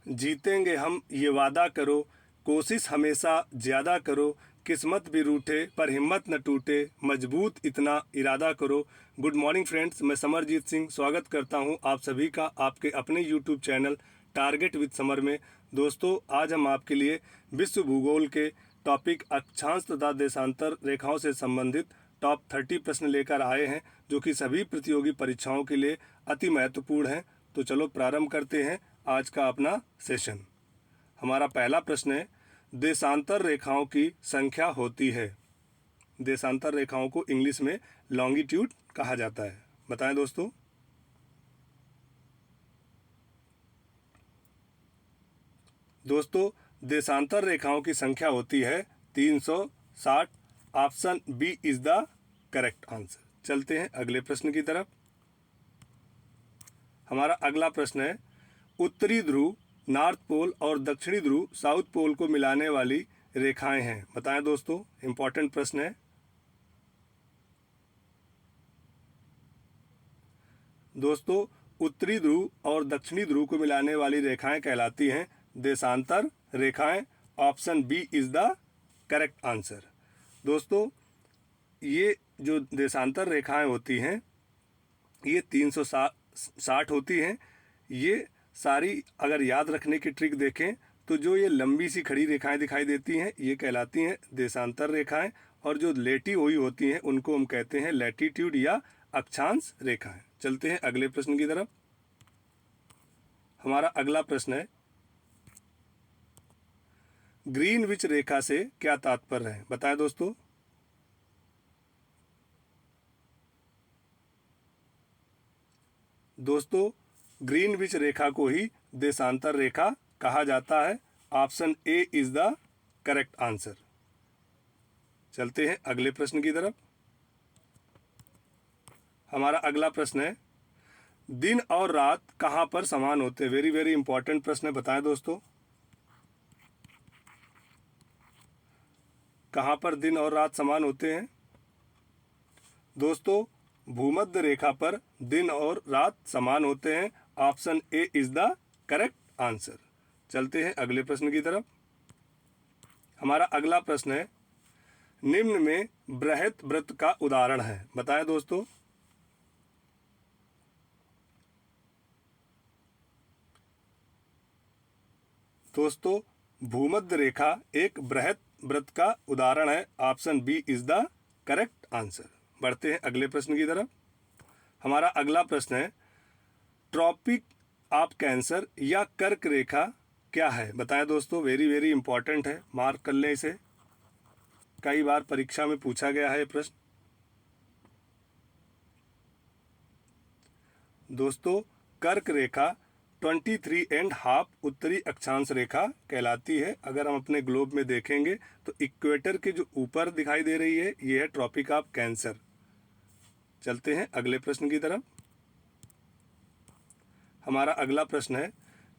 जीतेंगे हम ये वादा करो, कोशिश हमेशा ज़्यादा करो, किस्मत भी रूठे पर हिम्मत न टूटे, मजबूत इतना इरादा करो। गुड मॉर्निंग फ्रेंड्स, मैं समरजीत सिंह स्वागत करता हूं आप सभी का आपके अपने YouTube channel target with summer में। दोस्तों, आज हम आपके लिए विश्व भूगोल के टॉपिक अक्षांश तथा देशांतर रेखाओं से संबंधित टॉप 30 प्रश्न लेकर आए हैं, जो कि सभी प्रतियोगी परीक्षाओं के लिए अति महत्वपूर्ण हैं। तो चलो प्रारंभ करते हैं आज का अपना सेशन। हमारा पहला प्रश्न है, देशांतर रेखाओं की संख्या होती है। देशांतर रेखाओं को इंग्लिश में लॉन्गिट्यूड कहा जाता है। बताएं दोस्तों। दोस्तों, देशांतर रेखाओं की संख्या होती है 360। Option B is the correct answer. चलते हैं अगले प्रश्न की तरफ। हमारा अगला प्रश्न है, उत्तरी ध्रुव नॉर्थ पोल और दक्षिणी ध्रुव साउथ पोल को मिलाने वाली रेखाएं हैं। बताएं दोस्तों, इंपॉर्टेंट प्रश्न है। दोस्तों, उत्तरी ध्रुव और दक्षिणी ध्रुव को मिलाने वाली रेखाएं कहलाती हैं देशांतर रेखाएं। Option B is the correct answer. दोस्तों, ये जो देशांतर रेखाएं होती हैं ये 360 होती हैं। ये सारी अगर याद रखने की ट्रिक देखें तो जो ये लंबी सी खड़ी रेखाएं दिखाई देती हैं ये कहलाती हैं देशांतर रेखाएं, और जो लेटी हुई होती हैं उनको हम कहते हैं लैटिट्यूड या अक्षांश रेखाएं। चलते हैं अगले प्रश्न की तरफ। हमारा अगला प्रश्न है, ग्रीनविच रेखा से क्या तात्पर्य है। बताएं दोस्तों। दोस्तों, ग्रीनविच रेखा को ही देशांतर रेखा कहा जाता है। Option A is the correct answer. चलते हैं अगले प्रश्न की तरफ। हमारा अगला प्रश्न है, दिन और रात कहाँ पर समान होते हैं। वेरी वेरी इंपॉर्टेंट प्रश्न है। बताएं दोस्तों, कहाँ पर दिन और रात समान होते हैं। दोस्तों, भूमध्य रेखा पर दिन और रात समान होते हैं। Option A is the correct answer. चलते हैं अगले प्रश्न की तरफ। हमारा अगला प्रश्न है, निम्न में बृहत वृत्त का उदाहरण है। बताएं दोस्तों। दोस्तों, भूमध्य रेखा एक बृहत वृत्त का उदाहरण है। Option B is the correct answer. बढ़ते हैं अगले प्रश्न की तरफ। हमारा अगला प्रश्न है, ट्रॉपिक ऑफ कैंसर या कर्क रेखा क्या है। बताएं दोस्तों। वेरी वेरी इंपॉर्टेंट है, मार्क कर लें इसे। कई बार परीक्षा में पूछा गया है ये प्रश्न। दोस्तों, कर्क रेखा 23.5 उत्तरी अक्षांश रेखा कहलाती है। अगर हम अपने ग्लोब में देखेंगे तो इक्वेटर के जो ऊपर दिखाई दे रही है ये है ट्रॉपिक ऑफ कैंसर। चलते हैं अगले प्रश्न की तरफ। हमारा अगला प्रश्न है,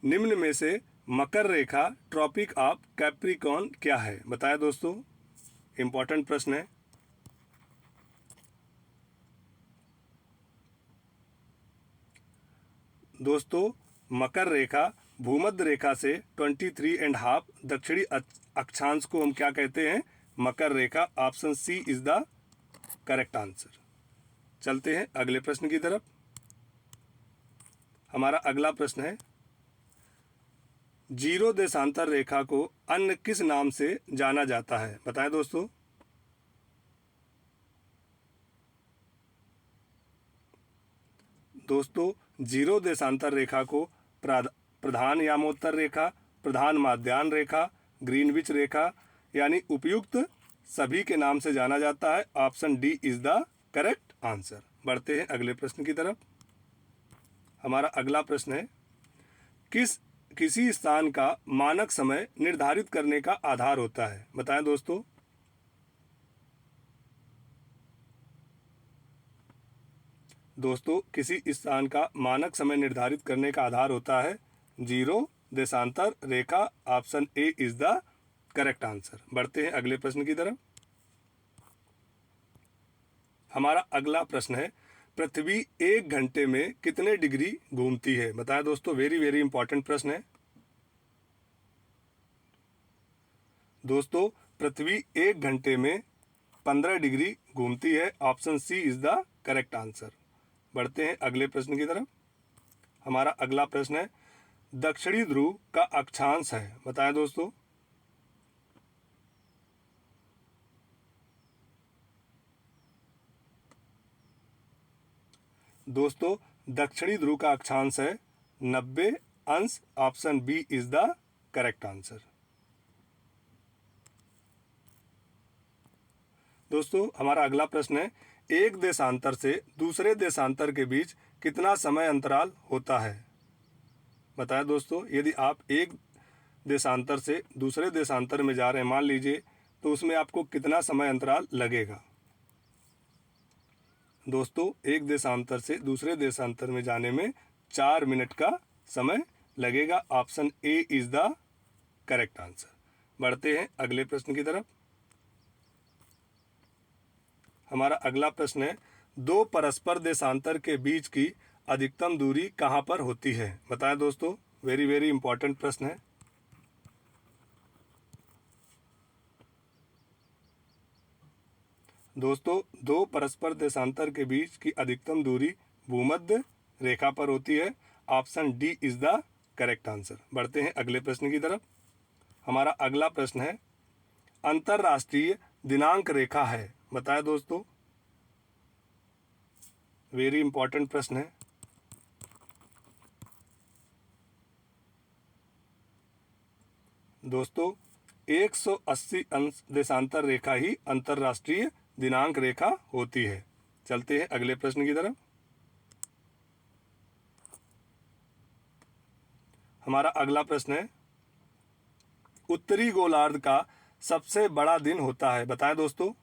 निम्न में से मकर रेखा ट्रॉपिक ऑफ कैप्रिकॉर्न क्या है। बताएं दोस्तों। इंपॉर्टेंट प्रश्न है। दोस्तों, मकर रेखा भूमध्य रेखा से 23.5 दक्षिणी अक्षांश को हम क्या कहते हैं, मकर रेखा। Option C is the correct answer. चलते हैं अगले प्रश्न की तरफ। हमारा अगला प्रश्न है, जीरो देशांतर रेखा को अन्य किस नाम से जाना जाता है। बताएं दोस्तों। दोस्तों, जीरो देशांतर रेखा को प्रधान यामोत्तर रेखा, प्रधान माध्याह्न रेखा, ग्रीनविच रेखा यानी उपयुक्त सभी के नाम से जाना जाता है। Option D is the correct answer. बढ़ते हैं अगले प्रश्न की तरफ। हमारा अगला प्रश्न है, किसी स्थान का मानक समय निर्धारित करने का आधार होता है। बताएं दोस्तों। दोस्तों, किसी स्थान का मानक समय निर्धारित करने का आधार होता है जीरो देशांतर रेखा। Option A is the correct answer. बढ़ते हैं अगले प्रश्न की तरफ। हमारा अगला प्रश्न है, पृथ्वी 1 घंटे में कितने डिग्री घूमती है। बताएं दोस्तों। वेरी वेरी इंपॉर्टेंट प्रश्न है। दोस्तों पृथ्वी 1 घंटे में 15 डिग्री घूमती है। Option C is the correct answer. बढ़ते हैं अगले प्रश्न की तरफ। हमारा अगला प्रश्न है, दक्षिणी ध्रुव का अक्षांश है, बताएं दोस्तों। दोस्तों दक्षिणी ध्रुव का अक्षांश है 90°। Option B is the correct answer. दोस्तों हमारा अगला प्रश्न है, एक देशांतर से दूसरे देशांतर के बीच कितना समय अंतराल होता है, बताएं दोस्तों। यदि आप एक देशांतर से दूसरे देशांतर में जा रहे हैं मान लीजिए, तो उसमें आपको कितना समय अंतराल लगेगा। दोस्तों एक देशांतर से दूसरे देशांतर में जाने में 4 मिनट का समय लगेगा। Option A is the correct answer. बढ़ते हैं अगले प्रश्न की तरफ। हमारा अगला प्रश्न है, दो परस्पर देशांतर के बीच की अधिकतम दूरी कहाँ पर होती है, बताएं दोस्तों। वेरी वेरी इंपॉर्टेंट प्रश्न है। दोस्तों दो परस्पर देशांतर के बीच की अधिकतम दूरी भूमध्य रेखा पर होती है। Option D is the correct answer. बढ़ते हैं अगले प्रश्न की तरफ। हमारा अगला प्रश्न है, अंतरराष्ट्रीय दिनांक रेखा है, बताएं दोस्तों। वेरी इंपॉर्टेंट प्रश्न है। दोस्तों 180 अंश देशांतर रेखा ही अंतरराष्ट्रीय दिनांक रेखा होती है। चलते हैं अगले प्रश्न की तरफ। हमारा अगला प्रश्न है, उत्तरी गोलार्ध का सबसे बड़ा दिन होता है, बताएं दोस्तों।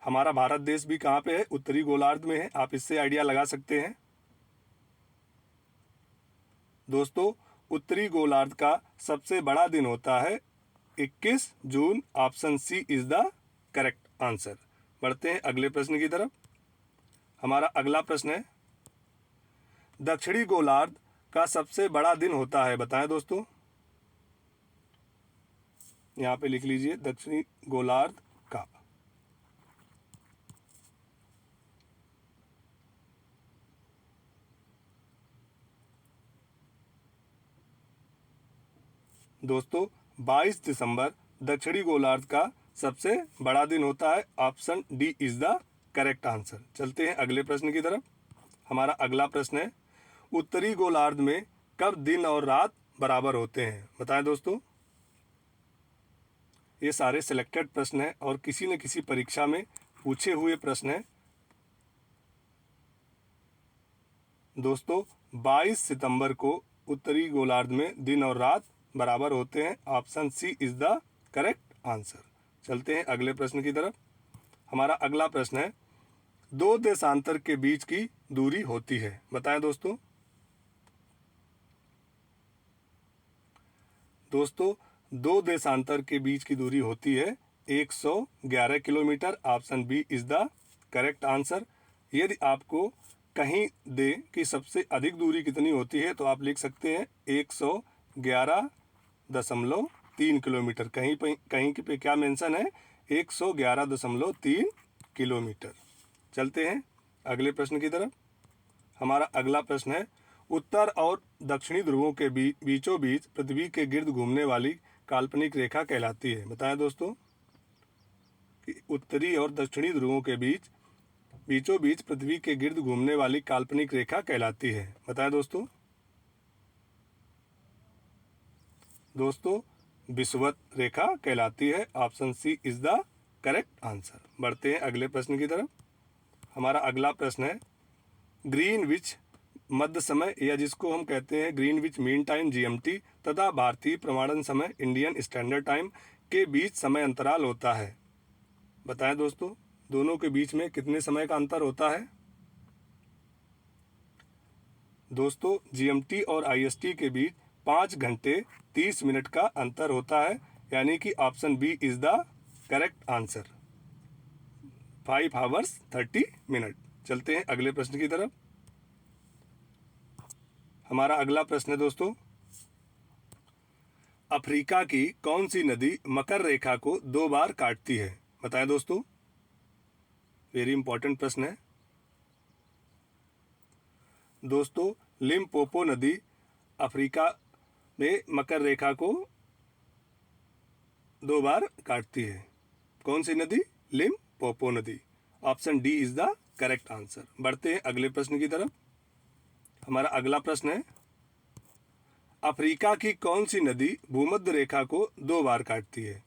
हमारा भारत देश भी कहाँ पे है, उत्तरी गोलार्ध में है। आप इससे आइडिया लगा सकते हैं। दोस्तों उत्तरी गोलार्ध का सबसे बड़ा दिन होता है 21 जून। Option C is the correct answer. बढ़ते हैं अगले प्रश्न की तरफ। हमारा अगला प्रश्न है, दक्षिणी गोलार्ध का सबसे बड़ा दिन होता है, बताएं दोस्तों। यहाँ पे लिख लीजिए दक्षिणी गोलार्ध का। दोस्तों 22 दिसंबर दक्षिणी गोलार्ध का सबसे बड़ा दिन होता है। Option D is the correct answer. चलते हैं अगले प्रश्न की तरफ। हमारा अगला प्रश्न है, उत्तरी गोलार्ध में कब दिन और रात बराबर होते हैं, बताएं दोस्तों। ये सारे सिलेक्टेड प्रश्न हैं और किसी न किसी परीक्षा में पूछे हुए प्रश्न हैं। दोस्तों 22 सितंबर को उत्तरी गोलार्ध में दिन और रात बराबर होते हैं। Option C is the correct answer. चलते हैं अगले प्रश्न की तरफ। हमारा अगला प्रश्न है, दो देशांतर के बीच की दूरी होती है, बताएं दोस्तों। दोस्तों दो देशांतर के बीच की दूरी होती है 111 kilometre. Option B is the correct answer. यदि आपको कहीं दे कि सबसे अधिक दूरी कितनी होती है, तो आप लिख सकते हैं 111.3 किलोमीटर। कहीं पे क्या मेंशन है, 111.3 किलोमीटर। चलते हैं अगले प्रश्न की तरफ। हमारा अगला प्रश्न है, उत्तर और दक्षिणी ध्रुवों के बीचों बीच पृथ्वी के गिर्द घूमने वाली काल्पनिक रेखा कहलाती है, बताएं दोस्तों। कि उत्तरी और दक्षिणी ध्रुवों के बीचों बीच पृथ्वी के गिर्द घूमने वाली काल्पनिक रेखा कहलाती है, बताएं दोस्तों। दोस्तों विषुवत रेखा कहलाती है। Option C is the correct answer. बढ़ते हैं अगले प्रश्न की तरफ। हमारा अगला प्रश्न है, ग्रीनविच मध्य समय या जिसको हम कहते हैं ग्रीनविच मीन टाइम जीएमटी तथा भारतीय प्रमाणन समय इंडियन स्टैंडर्ड टाइम के बीच समय अंतराल होता है, बताएं दोस्तों। दोनों के बीच में कितने समय का अंतर होता है। दोस्तों जीएमटी और आईएसटी के बीच 5 घंटे 30 मिनट का अंतर होता है, यानी कि option B is the correct answer, 5 hours 30 minute. चलते हैं अगले प्रश्न की तरफ। हमारा अगला प्रश्न है दोस्तों, अफ्रीका की कौन सी नदी मकर रेखा को 2 बार काटती है? बताएं दोस्तों, वेरी इंपॉर्टेंट प्रश्न है दोस्तों। लिम्पोपो नदी अफ्रीका में मकर रेखा को 2 बार काटती है। कौन सी नदी? लिम्पोपो नदी। Option D is the correct answer. बढ़ते हैं अगले प्रश्न की तरफ। हमारा अगला प्रश्न है, अफ्रीका की कौन सी नदी भूमध्य रेखा को 2 बार काटती है?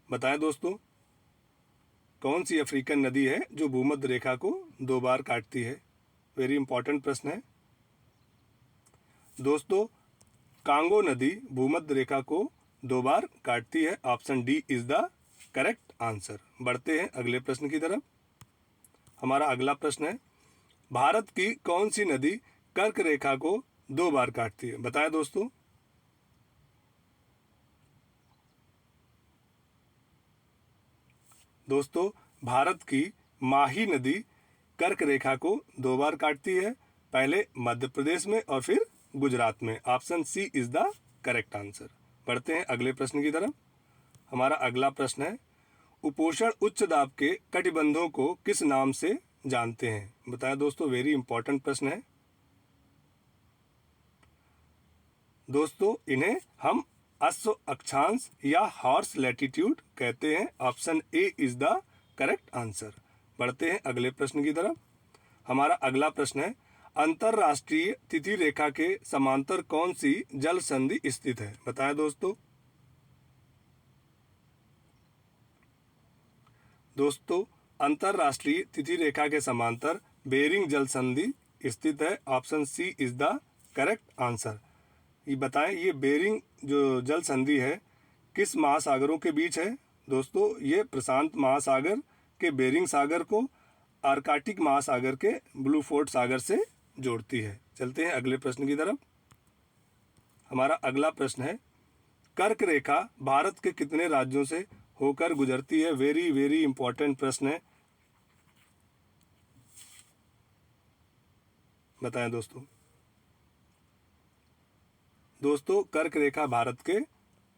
बताएं दोस्तों, कौन सी अफ्रीकन नदी है जो भूमध्य रेखा को 2 बार काटती है? वेरी इंपॉर्टेंट प्रश्न है दोस्तों। कांगो नदी भूमध्य रेखा को 2 बार काटती है। Option D is the correct answer. बढ़ते हैं अगले प्रश्न की तरफ। हमारा अगला प्रश्न है, भारत की कौन सी नदी कर्क रेखा को 2 बार काटती है? बताएं दोस्तों। दोस्तों, भारत की माही नदी कर्क रेखा को 2 बार काटती है, पहले मध्य प्रदेश में और फिर गुजरात में। Option C is the correct answer. बढ़ते हैं अगले प्रश्न की तरफ। हमारा अगला प्रश्न है, उपोषण उच्च दाब के कटिबंधों को किस नाम से जानते हैं? बताएं दोस्तों, वेरी इंपॉर्टेंट प्रश्न है दोस्तों। इन्हें हम अश्व अक्षांश या हॉर्स लैटिट्यूड कहते हैं। Option A is the correct answer. बढ़ते हैं अगले प्रश्न की तरफ। हमारा अगला प्रश्न है, अंतरराष्ट्रीय तिथि रेखा के समांतर कौन सी जल संधि स्थित है? बताएं दोस्तों। दोस्तों, अंतरराष्ट्रीय तिथि रेखा के समांतर बेरिंग जल संधि स्थित है। Option C is the correct answer. ये बताएं, ये बेरिंग जो जल संधि है किस महासागरों के बीच है? दोस्तों, ये प्रशांत महासागर के बेरिंग सागर को आर्कटिक महासागर के ब्लू फोर्ट सागर से जोड़ती है। चलते हैं अगले प्रश्न की तरफ। हमारा अगला प्रश्न है, कर्क रेखा भारत के कितने राज्यों से होकर गुजरती है? वेरी वेरी इंपॉर्टेंट प्रश्न है, बताएं दोस्तों। दोस्तों, कर्क रेखा भारत के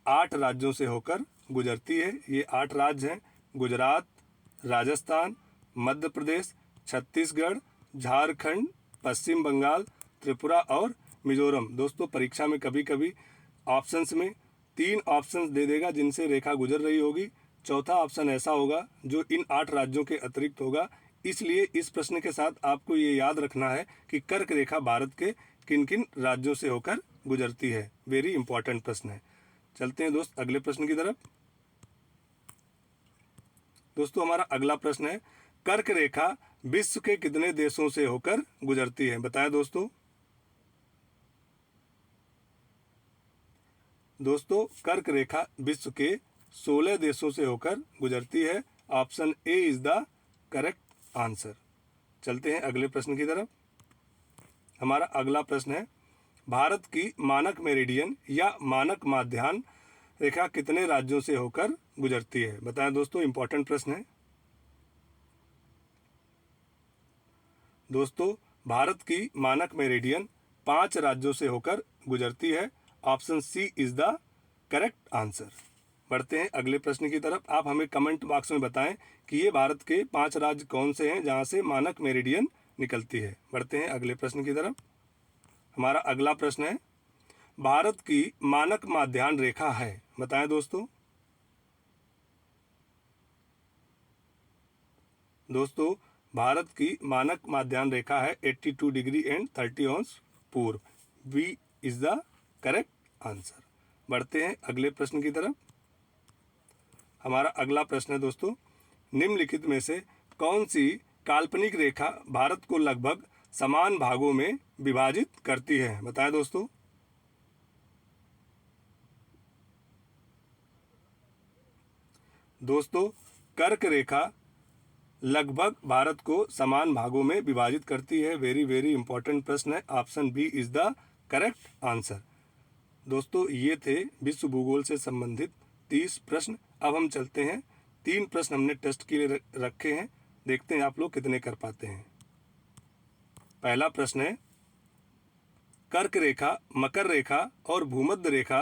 8 राज्यों से होकर गुजरती है। ये 8 राज्य हैं, गुजरात, राजस्थान, मध्य प्रदेश, छत्तीसगढ़, झारखंड, पश्चिम बंगाल, त्रिपुरा और मिजोरम। दोस्तों, परीक्षा में कभी कभी ऑप्शंस में 3 ऑप्शंस दे देगा जिनसे रेखा गुजर रही होगी। चौथा ऑप्शन ऐसा होगा जो इन 8 राज्यों के अतिरिक्त होगा। इसलिए इस प्रश्न के साथ आपको ये याद रखना है कि कर्क रेखा भारत के किन किन राज्यों से होकर गुजरती है। वेरी इंपॉर्टेंट प्रश्न है। चलते हैं दोस्त अगले प्रश्न की तरफ। दोस्तों, हमारा अगला प्रश्न है, कर्क रेखा विश्व के कितने देशों से होकर गुजरती है? बताएं दोस्तों। दोस्तों, कर्क रेखा विश्व के 16 देशों से होकर गुजरती है। Option A is the correct answer. चलते हैं अगले प्रश्न की तरफ। हमारा अगला प्रश्न है, भारत की मानक मेरिडियन या मानक माध्याह्न रेखा कितने राज्यों से होकर गुजरती है? बताएं दोस्तों, इंपॉर्टेंट प्रश्न है दोस्तों। भारत की मानक मेरिडियन 5 राज्यों से होकर गुजरती है। Option C is the correct answer. बढ़ते हैं अगले प्रश्न की तरफ। आप हमें कमेंट बॉक्स में बताएं कि ये भारत के 5 राज्य कौन से हैं जहां से मानक मेरिडियन निकलती है। बढ़ते हैं अगले प्रश्न की तरफ। हमारा अगला प्रश्न है, भारत की मानक माध्याह्न रेखा है? बताएं दोस्तों। दोस्तों, भारत की मानक माध्याह्न रेखा है 82 डिग्री एंड 30 अंश पूर्व। B is the correct answer. बढ़ते हैं अगले प्रश्न की तरफ। हमारा अगला प्रश्न है दोस्तों, निम्नलिखित में से कौन सी काल्पनिक रेखा भारत को लगभग समान भागों में विभाजित करती है? बताएं दोस्तों। दोस्तों, कर्क रेखा लगभग भारत को समान भागों में विभाजित करती है। वेरी वेरी इंपॉर्टेंट प्रश्न है। Option B is the correct answer. दोस्तों, ये थे विश्व भूगोल से संबंधित 30 प्रश्न। अब हम चलते हैं, 3 प्रश्न हमने टेस्ट के लिए रखे हैं, देखते हैं आप लोग कितने कर पाते हैं। पहला प्रश्न है, कर्क रेखा, मकर रेखा और भूमध्य रेखा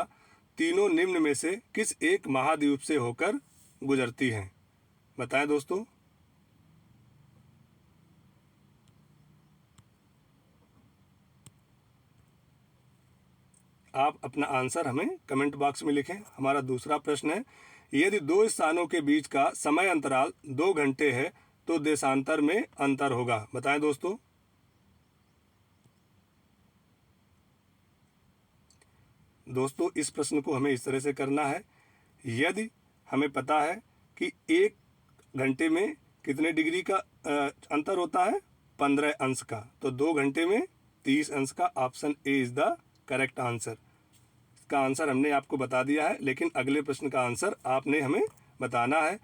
तीनों निम्न में से किस एक महाद्वीप से होकर गुजरती हैं? बताएं दोस्तों। आप अपना आंसर हमें कमेंट बॉक्स में लिखें। हमारा दूसरा प्रश्न है, यदि दो स्थानों के बीच का समय अंतराल 2 घंटे है तो देशांतर में अंतर होगा। बताएं दोस्तों। दोस्तों इस प्रश्न को हमें इस तरह से करना है, यदि हमें पता है कि 1 घंटे में कितने डिग्री का अंतर होता है, 15 अंश का, तो 2 घंटे में 30 अंश का। Option A is the correct answer. इसका आंसर हमने आपको बता दिया है, लेकिन अगले प्रश्न का आंसर आपने हमें बताना है।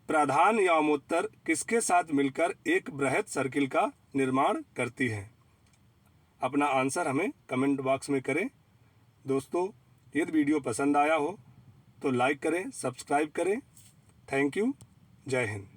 प्रधान यामोत्तर किसके साथ मिलकर एक बृहद सर्किल का निर्माण करती है? अपना आंसर हमें कमेंट बॉक्स में करें। दोस्तों यदि वीडियो पसंद आया हो तो लाइक करें, सब्सक्राइब करें। Thank you. जय हिंद।